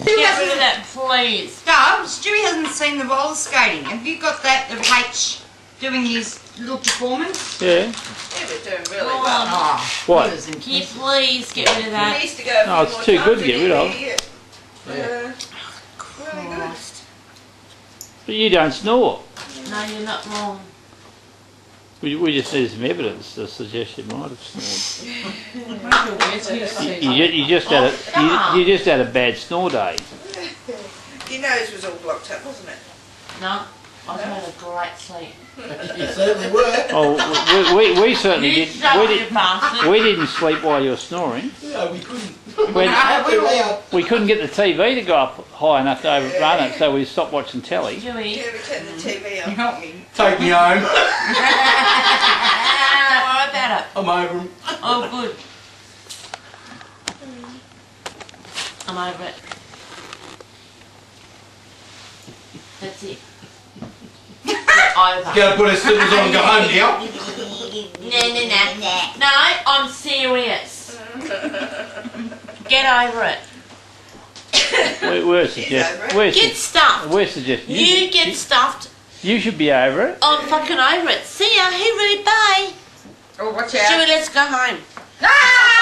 Get rid of that, please. Dub, Stewie hasn't seen the roller skating. Have you got that of H doing his little performance? Yeah. Yeah, we're doing really well. Oh, What? Can you please get rid of He that? needs to go a No, few it's more too times good to get rid of. Really good. Christ. But you don't snore. No, you're not wrong. We just need some evidence to suggest you might have snored. You You just had you just had a bad snore day. Your nose was all blocked up, wasn't it? No, I've had a great sleep. You certainly were. Oh, we certainly You did. shut up, you bastard. We didn't sleep while you were snoring. No, we couldn't. When- Too loud. We couldn't get the TV to go up high enough to overrun it, so we stopped watching telly. Dewey. Yeah, we turned the TV on. help me. Take me home. Don't worry about it. I'm over 'em. Oh, good. I'm over it. That's it. Over. Go put her slippers on and go home now. No, I'm serious. Get over it. We're suggesting. Get stuffed. We're suggesting. You get stuffed. You should be over it. I'm fucking over it. See ya. Hey, Rude. Bye. Oh, watch Stewie, let's go home. Ah!